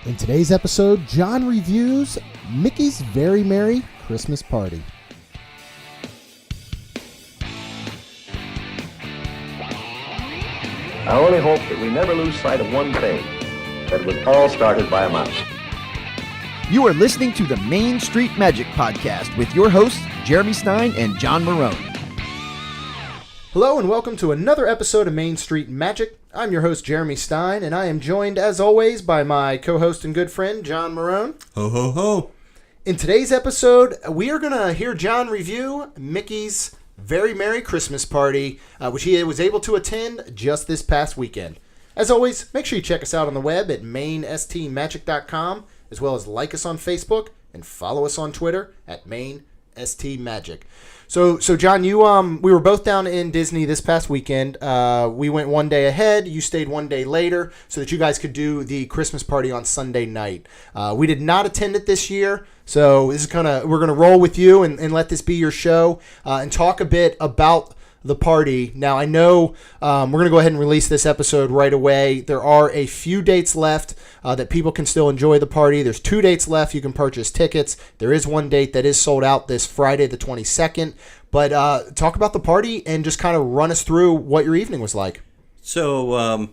In today's episode, John reviews Mickey's Very Merry Christmas Party. I only hope that we never lose sight of one thing, that it was all started by a mouse. You are listening to the Main Street Magic Podcast with your hosts, Jeremy Stein and John Marone. Hello and welcome to another episode of Main Street Magic. I'm your host, Jeremy Stein, and I am joined, as always, by my co-host and good friend, John Marone. Ho, ho, ho. In today's episode, we are going to hear John review Mickey's Very Merry Christmas Party, which he was able to attend just this past weekend. As always, make sure you check us out on the web at mainstmagic.com, as well as like us on Facebook and follow us on Twitter at mainstmagic. So John, we were both down in Disney this past weekend. We went one day ahead. You stayed one day later so that you guys could do the Christmas party on Sunday night. We did not attend it this year, so this is we're gonna roll with you and let this be your show and talk a bit about the party. Now, I know we're going to go ahead and release this episode right away. There are a few dates left that people can still enjoy the party. There's 2 dates left. You can purchase tickets. There is one date that is sold out this Friday, the 22nd. But talk about the party and just kind of run us through what your evening was like. So,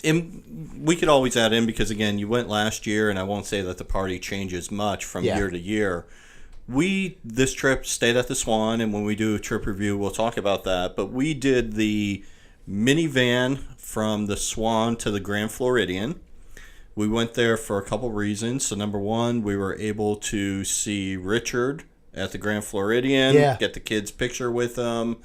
we could always add in, because, again, you went last year, and I won't say that the party changes much from year to year. This trip stayed at the Swan, and when we do a trip review, we'll talk about that. But we did the minivan from the Swan to the Grand Floridian. We went there for a couple reasons. So, number one, we were able to see Richard at the Grand Floridian, get the kids' picture with them,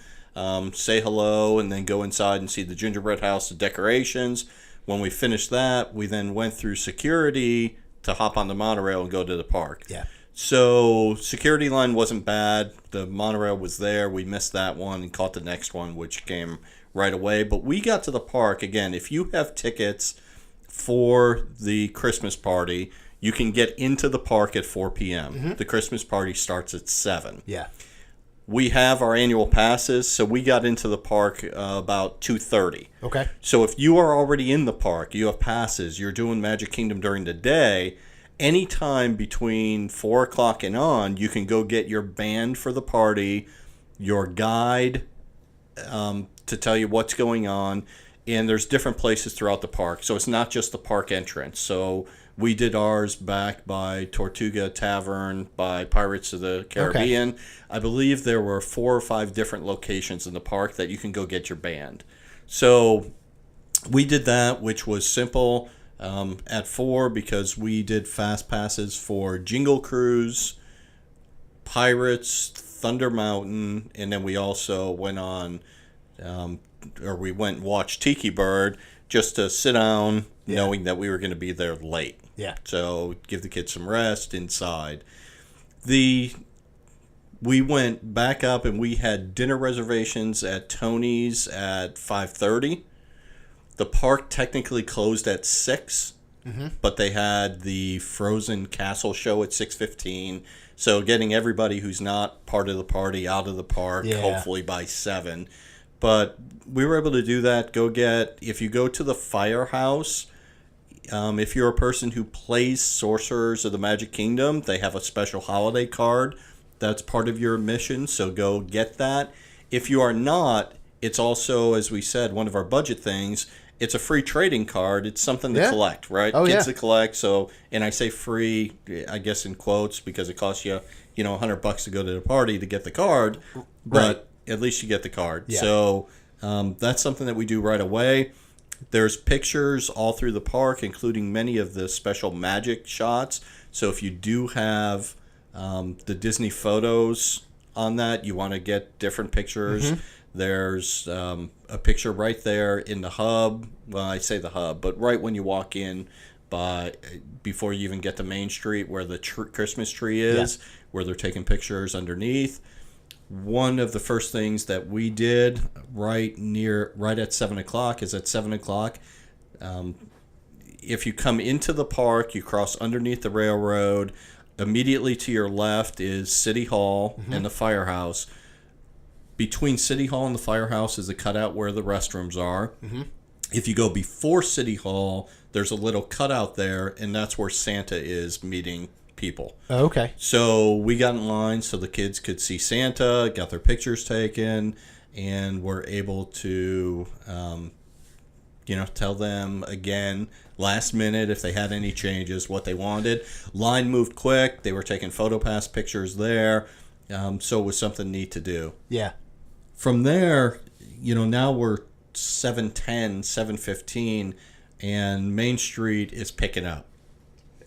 say hello, and then go inside and see the gingerbread house, the decorations. When we finished that, we then went through security to hop on the monorail and go to the park. Yeah. So, security line wasn't bad. The monorail was there. We missed that one and caught the next one, which came right away. But we got to the park. Again, if you have tickets for the Christmas party, you can get into the park at 4 p.m. Mm-hmm. The Christmas party starts at 7. Yeah. We have our annual passes, so we got into the park about 2:30. Okay. So if you are already in the park, you have passes, you're doing Magic Kingdom during the day, anytime between 4 o'clock and on, you can go get your band for the party, your guide to tell you what's going on, and there's different places throughout the park. So it's not just the park entrance. So we did ours back by Tortuga Tavern, by Pirates of the Caribbean. Okay. I believe there were 4 or 5 different locations in the park that you can go get your band. So we did that, which was simple. At 4, because we did fast passes for Jingle Cruise, Pirates, Thunder Mountain, and then we also went on, we went and watched Tiki Bird just to sit down, knowing that we were going to be there late. Yeah. So give the kids some rest inside. We went back up and we had dinner reservations at Tony's at 5:30. The park technically closed at 6, but they had the Frozen Castle show at 6:15. So getting everybody who's not part of the party out of the park, hopefully by 7. But we were able to do that. If you go to the Firehouse, if you're a person who plays Sorcerers of the Magic Kingdom, they have a special holiday card that's part of your admission. So go get that. If you are not, it's also, as we said, one of our budget things. It's a free trading card. It's something to collect, right? Oh, Kids to collect. So, and I say free, I guess in quotes, because it costs you, $100 to go to the party to get the card, but at least you get the card. Yeah. So that's something that we do right away. There's pictures all through the park, including many of the special magic shots. So if you do have the Disney photos on that, you want to get different pictures. Mm-hmm. There's a picture right there in the hub. Well, I say the hub, but right when you walk in, before you even get to Main Street, where the Christmas tree is, where they're taking pictures underneath. One of the first things that we did right at 7 o'clock is at 7 o'clock. If you come into the park, you cross underneath the railroad. Immediately to your left is City Hall and the Firehouse. Between City Hall and the Firehouse is a cutout where the restrooms are. Mm-hmm. If you go before City Hall, there's a little cutout there, and that's where Santa is meeting people. Oh, okay. So we got in line so the kids could see Santa, got their pictures taken, and were able to, tell them again last minute if they had any changes, what they wanted. Line moved quick. They were taking PhotoPass pictures there. So it was something neat to do. Yeah. From there, now we're 7:10, 7:15, and Main Street is picking up.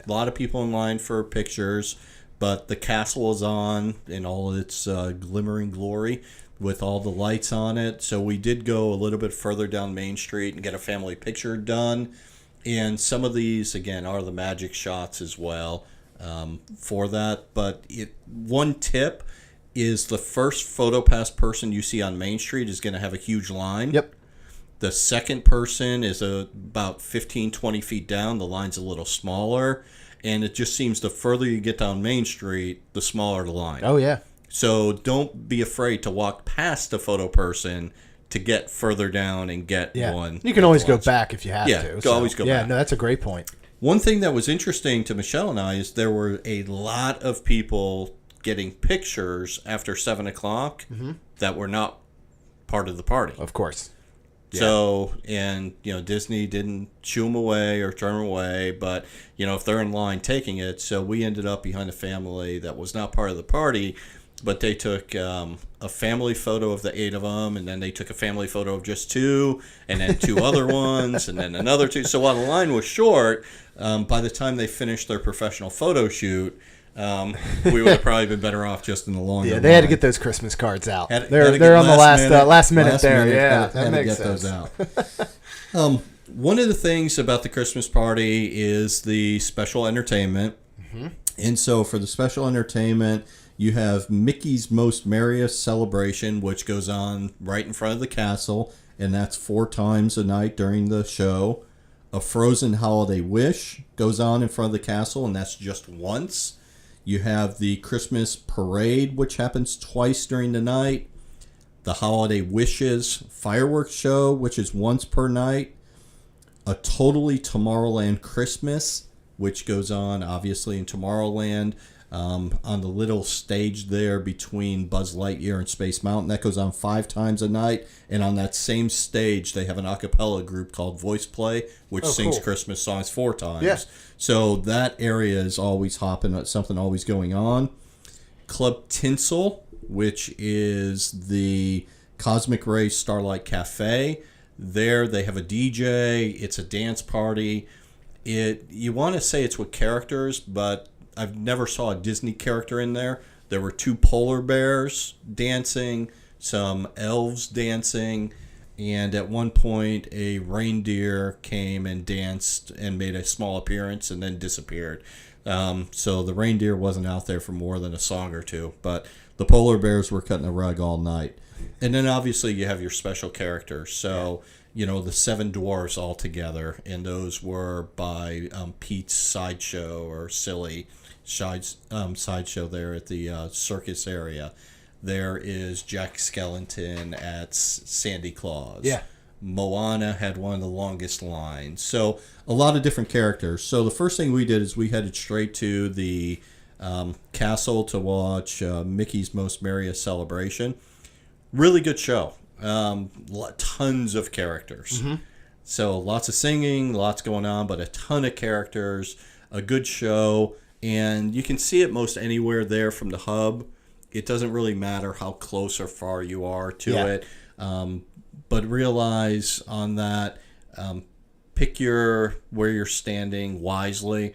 A lot of people in line for pictures, but the castle is on in all its glimmering glory with all the lights on it. So we did go a little bit further down Main Street and get a family picture done. And some of these, again, are the magic shots as well for that. But one tip is the first PhotoPass person you see on Main Street is going to have a huge line. Yep. The second person is about 15, 20 feet down. The line's a little smaller. And it just seems the further you get down Main Street, the smaller the line. Oh, yeah. So don't be afraid to walk past a photo person to get further down and get one. You can always go back if you have to. Always go back. Yeah, no, that's a great point. One thing that was interesting to Michelle and I is there were a lot of people getting pictures after 7 o'clock that were not part of the party. Of course. Yeah. So, and, Disney didn't shoo them away or turn them away, but, if they're in line taking it. So we ended up behind a family that was not part of the party, but they took a family photo of the 8 of them, and then they took a family photo of just 2, and then 2 other ones, and then another 2. So while the line was short, by the time they finished their professional photo shoot, we would have probably been better off just in the longer line. They had to get those Christmas cards out. They're on the last minute there. Yeah, that makes sense. Those out. One of the things about the Christmas party is the special entertainment. And so for the special entertainment, you have Mickey's Most Merriest Celebration, which goes on right in front of the castle, and that's 4 times a night during the show. A Frozen Holiday Wish goes on in front of the castle, and that's just once. You have the Christmas Parade, which happens twice during the night. The Holiday Wishes Fireworks Show, which is once per night. A Totally Tomorrowland Christmas, which goes on, obviously, in Tomorrowland. On the little stage there between Buzz Lightyear and Space Mountain. That goes on 5 times a night. And on that same stage, they have an a cappella group called Voice Play, which sings Christmas songs 4 times. Yeah. So that area is always hopping, something always going on. Club Tinsel, which is the Cosmic Ray Starlight Cafe. There they have a DJ. It's a dance party. You want to say it's with characters, but I've never saw a Disney character in there. There were 2 polar bears dancing, some elves dancing, and at one point a reindeer came and danced and made a small appearance and then disappeared. So the reindeer wasn't out there for more than a song or 2, but the polar bears were cutting a rug all night. And then obviously you have your special characters. So, the 7 dwarves all together, and those were by Pete's Sideshow or Silly Sideshow there at the circus area. There is Jack Skellington at Sandy Claus. Yeah. Moana had one of the longest lines. So a lot of different characters. So the first thing we did is we headed straight to the castle to watch Mickey's Most Merriest Celebration. Really good show. Tons of characters. So lots of singing, lots going on, but a ton of characters, a good show. And you can see it most anywhere there from the hub. It doesn't really matter how close or far you are to it. But realize on that, pick where you're standing wisely.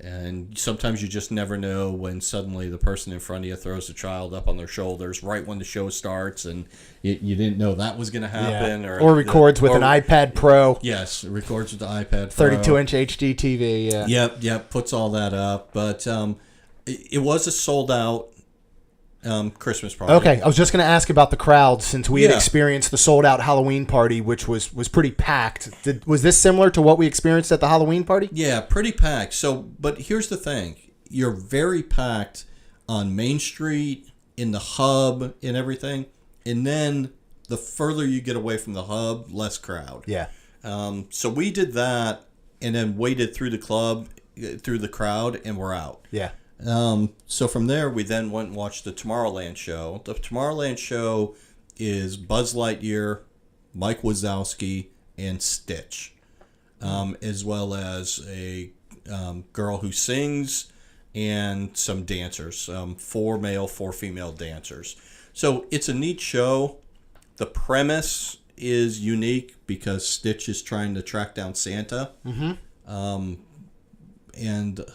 And sometimes you just never know when suddenly the person in front of you throws the child up on their shoulders right when the show starts, and you didn't know that was going to happen. Yeah. Or records with an iPad Pro. Yes, records with the iPad Pro. 32-inch HD TV. Yeah. Yep, puts all that up. But it was a sold-out Christmas party. Okay, I was just going to ask about the crowd since we had experienced the sold-out Halloween party, which was pretty packed. Was this similar to what we experienced at the Halloween party? Yeah, pretty packed. So, but here's the thing. You're very packed on Main Street, in the hub, and everything. And then the further you get away from the hub, less crowd. Yeah. So we did that and then waited through the crowd, and we're out. Yeah. So from there, we then went and watched the Tomorrowland show. The Tomorrowland show is Buzz Lightyear, Mike Wazowski, and Stitch, as well as a girl who sings and some dancers, 4 male, 4 female dancers. So it's a neat show. The premise is unique because Stitch is trying to track down Santa, and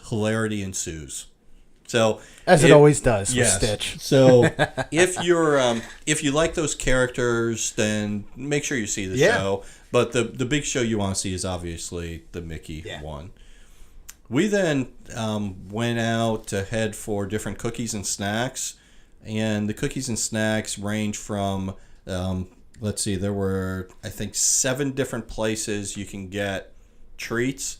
hilarity ensues. So As it always does yes. with Stitch. So if you like those characters, then make sure you see the show. But the big show you want to see is obviously the Mickey one. We then went out to head for different cookies and snacks, and the cookies and snacks range from let's see, there were I think 7 different places you can get treats.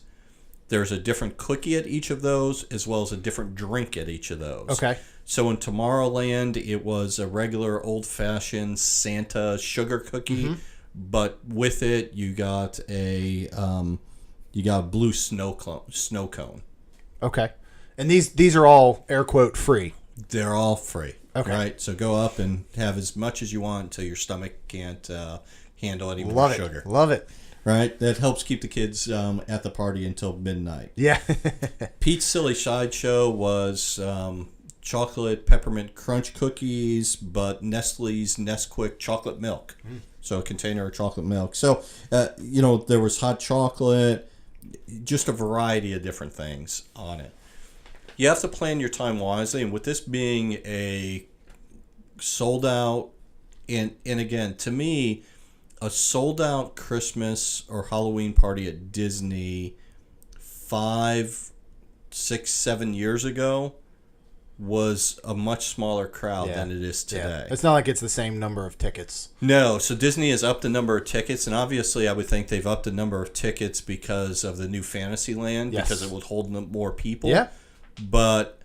There's a different cookie at each of those, as well as a different drink at each of those. Okay. So in Tomorrowland, it was a regular old-fashioned Santa sugar cookie, but with it, you got a blue snow cone. Okay. And these are all air quote free. They're all free. Okay. Right. So go up and have as much as you want until your stomach can't handle any more sugar. Love it. Right. That helps keep the kids at the party until midnight. Yeah. Pete's Silly Sideshow was chocolate peppermint crunch cookies, but Nestle's Nesquik chocolate milk. So a container of chocolate milk. So, there was hot chocolate, just a variety of different things on it. You have to plan your time wisely, and with this being a sold out, and again, to me, a sold out Christmas or Halloween party at Disney 5, 6, 7 years ago was a much smaller crowd than it is today. It's not like it's the same number of tickets. No, so Disney has upped the number of tickets, and obviously I would think they've upped the number of tickets because of the new Fantasyland, because it would hold more people. Yeah. But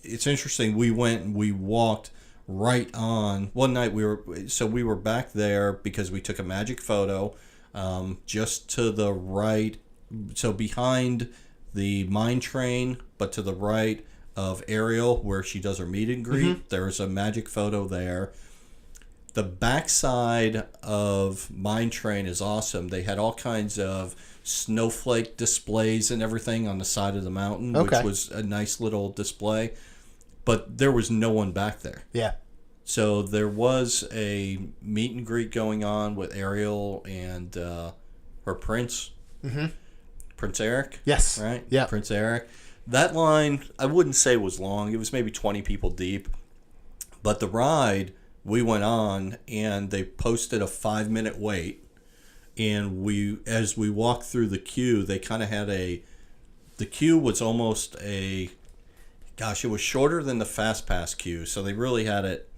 it's interesting. We went and we walked right on. One night we were back there because we took a magic photo just to the right, so behind the mine train, but to the right of Ariel, where she does her meet and greet. There's a magic photo there. The backside of Mine Train is awesome. They had all kinds of snowflake displays and everything on the side of the mountain, which was a nice little display. But there was no one back there. Yeah. So there was a meet and greet going on with Ariel and her prince, Prince Eric. Yes. Right? Yeah. Prince Eric. That line, I wouldn't say was long. It was maybe 20 people deep. But the ride we went on, and they posted a 5-minute wait. And as we walked through the queue, they kind of had the queue was almost it was shorter than the Fast Pass queue. So they really had it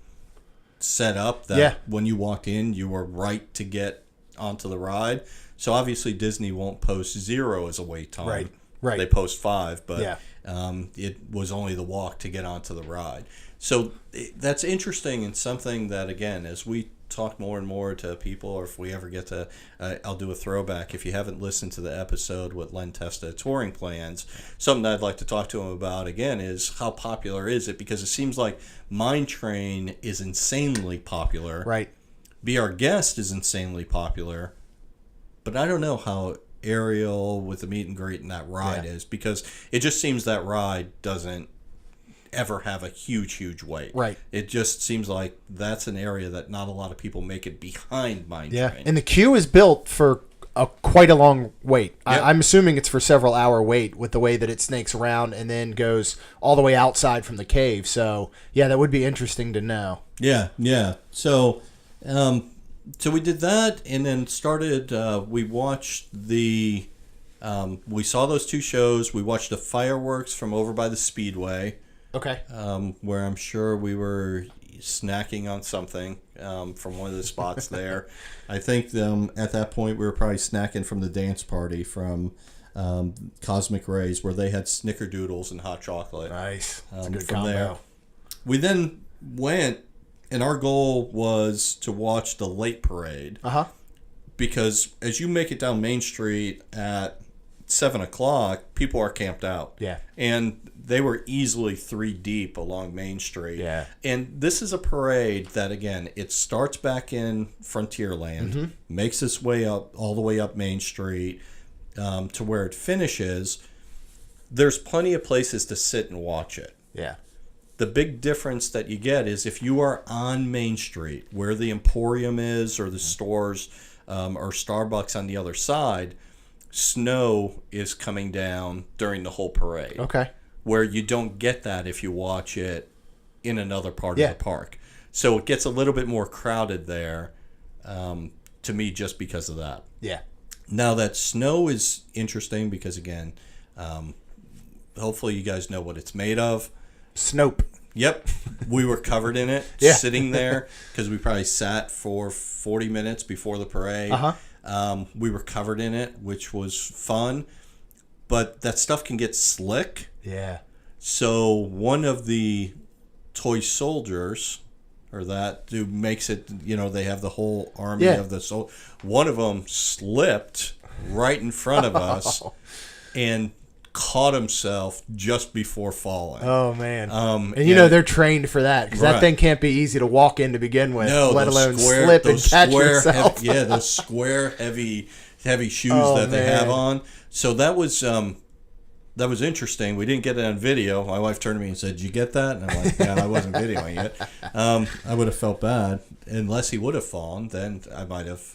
set up that when you walked in, you were right to get onto the ride. So obviously Disney won't post 0 as a wait time. Right. They post 5, but it was only the walk to get onto the ride. So that's interesting, and something that, again, as we talk more and more to people, or if we ever get to, I'll do a throwback. If you haven't listened to the episode with Len Testa touring plans, something I'd like to talk to him about again is how popular is it? Because it seems like Mine Train is insanely popular. Right. Be Our Guest is insanely popular, but I don't know how Ariel with the meet and greet and that ride is, because it just seems that ride doesn't ever have a huge wait. Right. It just seems like that's an area that not a lot of people make it behind Mine Train. And the queue is built for quite a long wait. Yep. I'm assuming it's for several hour wait with the way that it snakes around and then goes all the way outside from the cave. So that would be interesting to know. Yeah. So we did that, and then started. We watched we saw those 2 shows. We watched the fireworks from over by the Speedway. Okay. Where I'm sure we were snacking on something from one of the spots there. I think at that point we were probably snacking from the dance party from Cosmic Rays, where they had snickerdoodles and hot chocolate. Nice. That's a good from combo. there. We then went, and our goal was to watch the late parade. because as you make it down Main Street at 7 o'clock, people are camped out. Yeah. And they were easily 3 deep along Main Street. Yeah. And this is a parade that, again, it starts back in Frontierland, makes its way up, all the way up Main Street to where it finishes. There's plenty of places to sit and watch it. Yeah. The big difference that you get is if you are on Main Street, where the Emporium is, or the stores, or Starbucks on the other side, snow is coming down during the whole parade. Okay. Where you don't get that if you watch it in another part Yeah. of the park. So it gets a little bit more crowded there, to me, just because of that. Yeah. Now, that snow is interesting because, again, hopefully you guys know what it's made of. Snope. Yep, we were covered in it, Yeah. sitting there, because we probably sat for 40 minutes before the parade. We were covered in it, which was fun, but that stuff can get slick. Yeah. So one of the toy soldiers, or that who makes it, they have the whole army Yeah. of the soldiers. One of them slipped right in front of us and caught himself just before falling. Oh, man. And they're trained for that because that Right. thing can't be easy to walk in to begin with, let those alone square- slip and those catch square yourself. those square heavy shoes Oh, that they have man. on. So that was interesting. We didn't get it on video. My wife turned to me and said, "Did you get that?" And I'm like, "Yeah, I wasn't videoing it." I would have felt bad unless he would have fallen. Then I might have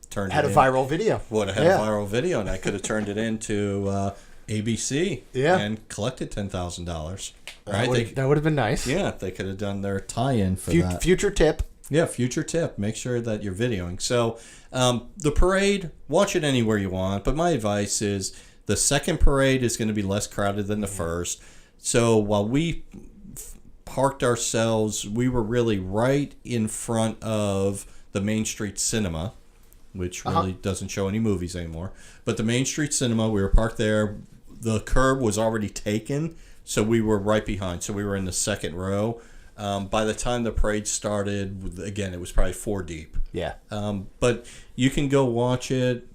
turned Had it a in. viral video. Would have had a viral video, and I could have turned it into ABC and collected $10,000. Right? That would have been nice. Yeah, they could have done their tie-in for that. Future tip. Yeah, future tip. Make sure that you're videoing. So the parade, watch it anywhere you want. But my advice is the second parade is going to be less crowded than the first. So while we parked ourselves, we were really right in front of the Main Street Cinema, which really doesn't show any movies anymore. But the Main Street Cinema, we were parked there. The curb was already taken, so we were right behind. So we were in the second row. By the time the parade started, again, it was probably 4 deep. Yeah. But you can go watch it.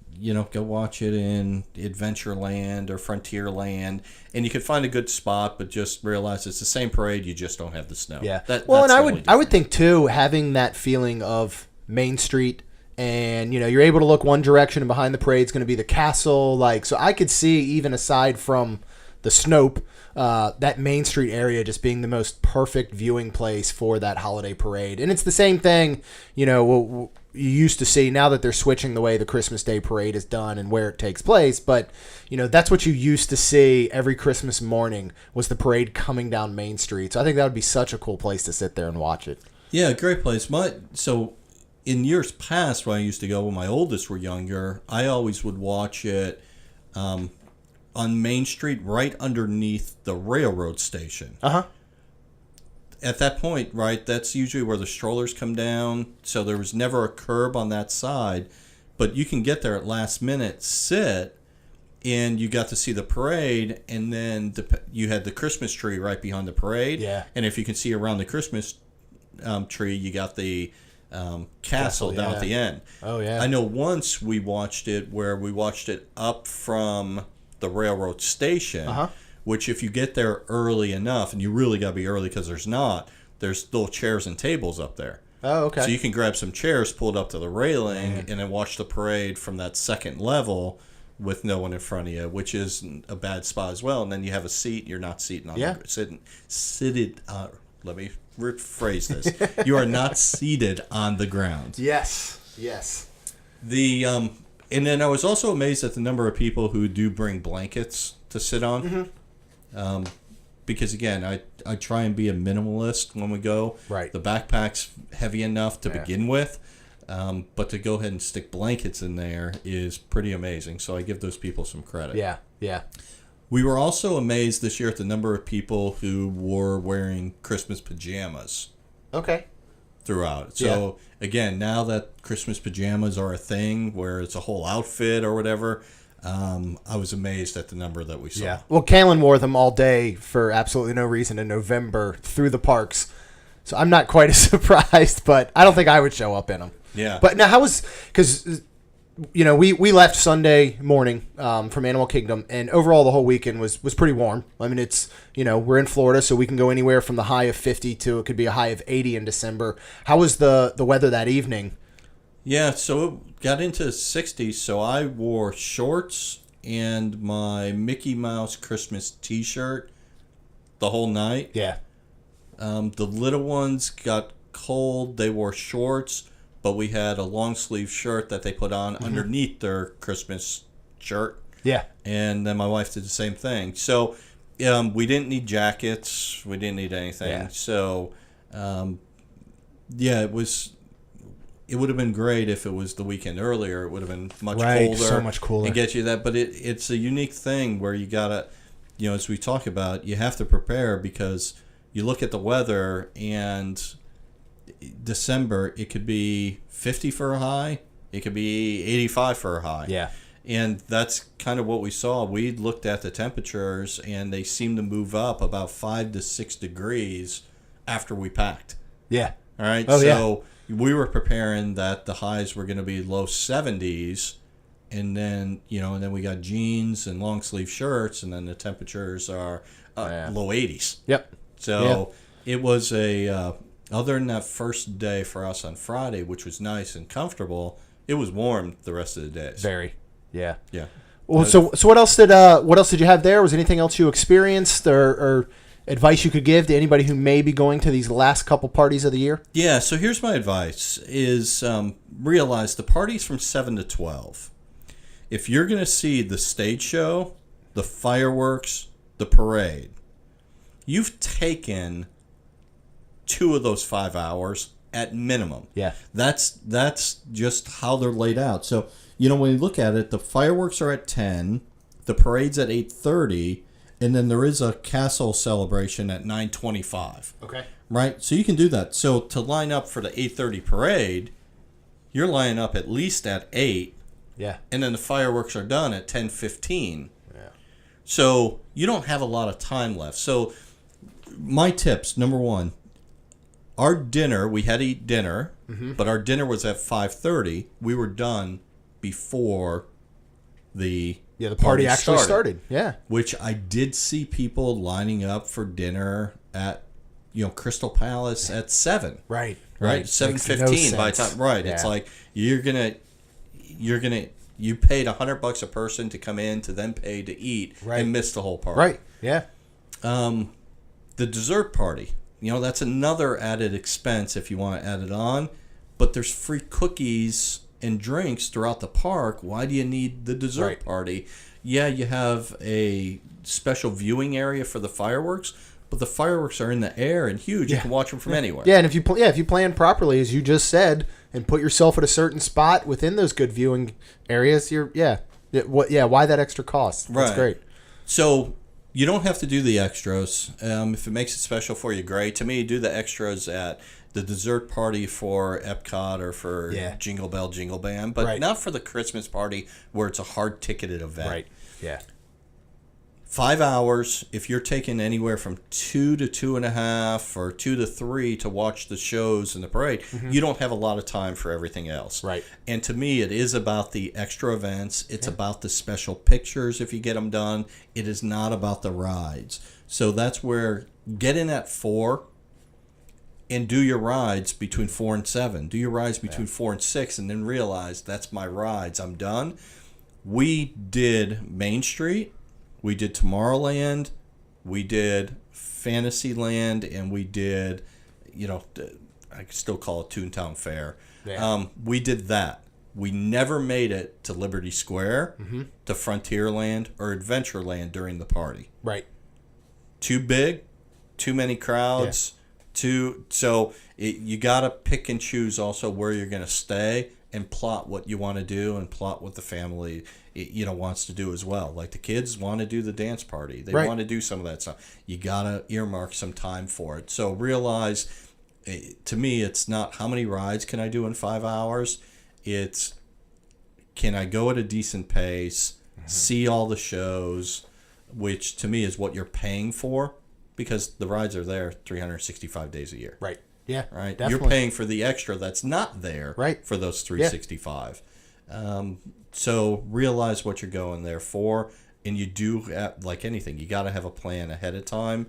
Go watch it in Adventureland or Frontierland, and you can find a good spot. But just realize it's the same parade. You just don't have the snow. Yeah. That's and the I only would difference. think too, having that feeling of Main Street, and you're able to look one direction, and behind the parade's going to be the castle. So I could see, even aside from the Snope, that Main Street area just being the most perfect viewing place for that holiday parade. And it's the same thing, you used to see. Now that they're switching the way the Christmas Day parade is done and where it takes place, but that's what you used to see every Christmas morning, was the parade coming down Main Street. So I think that would be such a cool place to sit there and watch it. Yeah, great place. So in years past, when I used to go when my oldest were younger, I always would watch it on Main Street, right underneath the railroad station. At that point, right, that's usually where the strollers come down. So there was never a curb on that side, but you can get there at last minute, sit, and you got to see the parade, and then you had the Christmas tree right behind the parade. Yeah. And if you can see around the Christmas tree, you got the castle down at the end. Oh, yeah. I know once we watched it up from the railroad station, which if you get there early enough, and you really got to be early because there's little chairs and tables up there. Oh, okay. So you can grab some chairs, pull it up to the railing, and then watch the parade from that second level with no one in front of you, which is a bad spot as well. And then you have a seat. You're not seated on seated. Let me rephrase this. You are not seated on the ground. Yes. And then I was also amazed at the number of people who do bring blankets to sit on. Because again, I try and be a minimalist when we go. Right. The backpack's heavy enough to begin with, but to go ahead and stick blankets in there is pretty amazing. So I give those people some credit. Yeah. We were also amazed this year at the number of people who were wearing Christmas pajamas Okay. throughout. So again, now that Christmas pajamas are a thing where it's a whole outfit or whatever, I was amazed at the number that we saw. Yeah. Well, Kalen wore them all day for absolutely no reason in November through the parks. So I'm not quite as surprised, but I don't think I would show up in them. Yeah. But now, because we left Sunday morning from Animal Kingdom, and overall the whole weekend was pretty warm. I mean, it's, we're in Florida, so we can go anywhere from the high of 50 to it could be a high of 80 in December. How was the weather that evening? Yeah, so it got into the 60s, so I wore shorts and my Mickey Mouse Christmas t-shirt the whole night. Yeah. The little ones got cold. They wore shorts, but we had a long sleeve shirt that they put on underneath their Christmas shirt. Yeah. And then my wife did the same thing. So we didn't need jackets. We didn't need anything. Yeah. So, it would have been great if it was the weekend earlier. It would have been much colder. So much cooler. And get you that. But it's a unique thing where you got to, as we talk about, you have to prepare because you look at the weather and December, it could be 50 for a high. It could be 85 for a high. Yeah. And that's kind of what we saw. We looked at the temperatures and they seemed to move up about 5 to 6 degrees after we packed. Yeah. All right. Oh, so we were preparing that the highs were going to be low 70s, and then we got jeans and long sleeve shirts, and then the temperatures are low 80s. Yep. So it was other than that first day for us on Friday, which was nice and comfortable, it was warm the rest of the days. Very. Yeah. Yeah. Well, so what else did you have there? Was anything else you experienced or advice you could give to anybody who may be going to these last couple parties of the year? Yeah, so here's my advice is realize the party's from 7 to 12. If you're going to see the stage show, the fireworks, the parade, you've taken 2 of those 5 hours at minimum. Yeah. That's just how they're laid out. So, when you look at it, the fireworks are at 10, the parade's at 8:30, and then there is a castle celebration at 9:25. Okay. Right? So you can do that. So to line up for the 8:30 parade, you're lining up at least at 8. Yeah. And then the fireworks are done at 10:15. Yeah. So you don't have a lot of time left. So my tips, number 1, our dinner, we had to eat dinner, but our dinner was at 5:30. We were done before the party actually started. Yeah. Which I did see people lining up for dinner at Crystal Palace at 7. Right. 7:15 by the time. Right. Yeah. It's like you paid $100 a person to come in to then pay to eat and miss the whole party. Right. Yeah. The dessert party, that's another added expense if you want to add it on, but there's free cookies and drinks throughout the park. Why do you need the dessert party? Yeah, you have a special viewing area for the fireworks, but the fireworks are in the air and huge. You can watch them from anywhere. Yeah, and if you plan properly, as you just said, and put yourself at a certain spot within those good viewing areas, why that extra cost? That's great. So you don't have to do the extras. If it makes it special for you, great. To me, do the extras at the dessert party for Epcot or for Jingle Bell, Jingle Band, but not for the Christmas party where it's a hard ticketed event. Right. Yeah. 5 hours, if you're taking anywhere from 2 to 2.5 or 2 to 3 to watch the shows and the parade, you don't have a lot of time for everything else. Right. And to me, it is about the extra events. It's about the special pictures if you get them done. It is not about the rides. So that's where get in at 4 and do your rides between 4 and 7. Do your rides between 4 and 6 and then realize that's my rides. I'm done. We did Main Street. We did Tomorrowland. We did Fantasyland. And we did, I still call it Toontown Fair. Yeah. We did that. We never made it to Liberty Square, to Frontierland, or Adventureland during the party. Right. Too big, too many crowds. Yeah. You got to pick and choose also where you're going to stay and plot what you want to do and plot what the family wants to do as well. Like the kids want to do the dance party. They want to do some of that stuff. You got to earmark some time for it. So realize, to me, it's not how many rides can I do in 5 hours. It's can I go at a decent pace, see all the shows, which to me is what you're paying for. Because the rides are there 365 days a year. Right. Yeah. Right. Definitely. You're paying for the extra that's not there. Right. For those 365. So realize what you're going there for, and you do, like anything, you got to have a plan ahead of time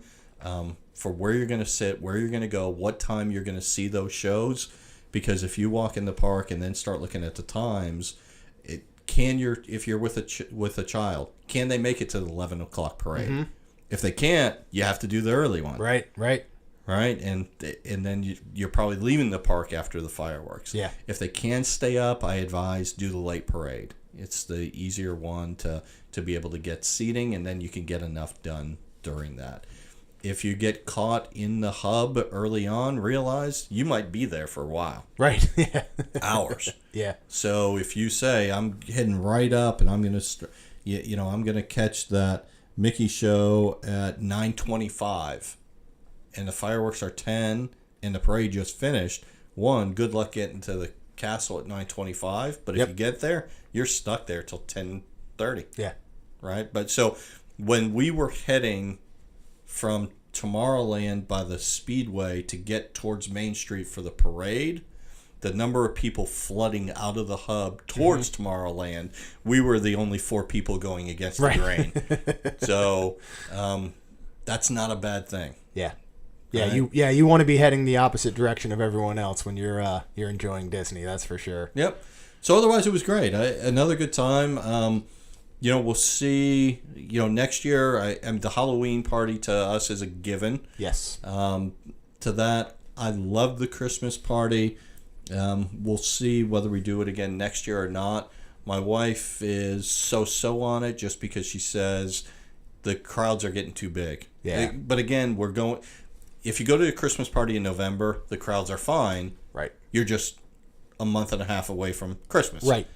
for where you're going to sit, where you're going to go, what time you're going to see those shows. Because if you walk in the park and then start looking at the times, if you're with a child, can they make it to the 11 o'clock parade? Mm-hmm. If they can't, you have to do the early one. Right. And then you're probably leaving the park after the fireworks. Yeah. If they can stay up, I advise do the late parade. It's the easier one to be able to get seating, and then you can get enough done during that. If you get caught in the hub early on, realize you might be there for a while. Right. Yeah. Hours. Yeah. So if you say, I'm heading right up and I'm going to, I'm going to catch that Mickey show at 9:25 and the fireworks are 10 and the parade just finished, good luck getting to the castle at 9:25. But if you get there, you're stuck there till 10:30. Yeah. Right? But so when we were heading from Tomorrowland by the Speedway to get towards Main Street for the parade, the number of people flooding out of the hub towards Tomorrowland, we were the only 4 people going against the grain. So that's not a bad thing. Yeah. Yeah, you want to be heading the opposite direction of everyone else when you're enjoying Disney. That's for sure. Yep. So otherwise, it was great. Another good time. We'll see. Next year, the Halloween party to us is a given. Yes. To that, I love the Christmas party. We'll see whether we do it again next year or not. My wife is so on it just because she says the crowds are getting too big. Yeah. But again, we're going. If you go to a Christmas party in November, the crowds are fine. Right. You're just a month and a half away from Christmas. Right.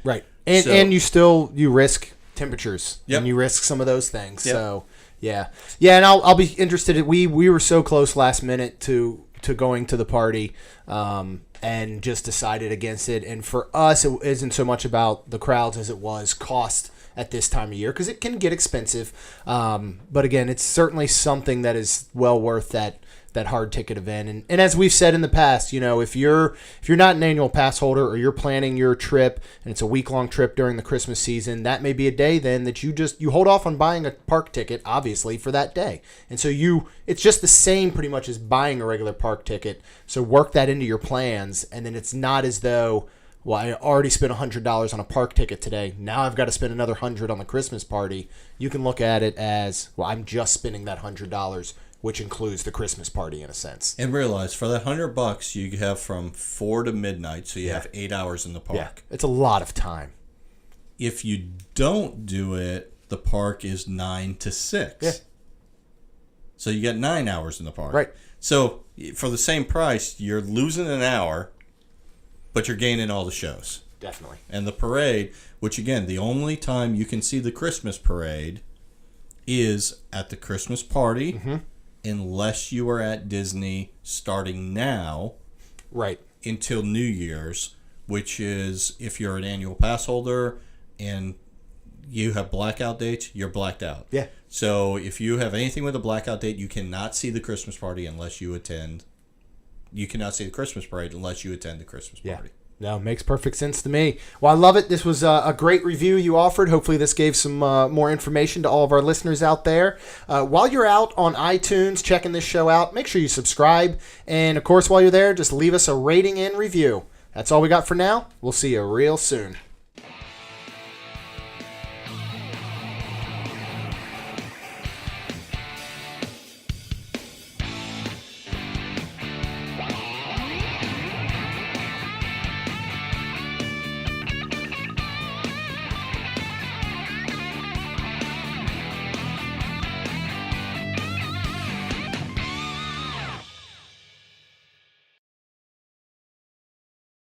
And you risk temperatures. Yep. And you risk some of those things. Yep. So yeah, and I'll be interested. We were so close last minute to going to the party, and just decided against it. And for us, it isn't so much about the crowds as it was cost at this time of year, because it can get expensive. But again, it's certainly something that is well worth that hard ticket event. And as we've said in the past, if you're not an annual pass holder, or you're planning your trip and it's a week-long trip during the Christmas season, that may be a day then that you hold off on buying a park ticket, obviously, for that day. And so it's just the same pretty much as buying a regular park ticket. So work that into your plans, and then it's not as though, well, I already spent $100 on a park ticket today. Now I've got to spend another $100 on the Christmas party. You can look at it as, well, I'm just spending that $100, which includes the Christmas party in a sense. And realize for that $100 you have from 4 to midnight, so you have 8 hours in the park. Yeah, it's a lot of time. If you don't do it, the park is 9 to 6. Yeah. So you get 9 hours in the park. Right. So for the same price, you're losing an hour, but you're gaining all the shows. Definitely. And the parade, which again, the only time you can see the Christmas parade is at the Christmas party. Mm-hmm. Unless you are at Disney starting now, right, until New Year's, which is if you're an annual pass holder and you have blackout dates, you're blacked out. Yeah. So if you have anything with a blackout date, you cannot see the Christmas party unless you attend. You cannot see the Christmas parade unless you attend the Christmas party. No, makes perfect sense to me. Well, I love it. This was a great review you offered. Hopefully this gave some more information to all of our listeners out there. While you're out on iTunes checking this show out, make sure you subscribe. And, of course, while you're there, just leave us a rating and review. That's all we got for now. We'll see you real soon.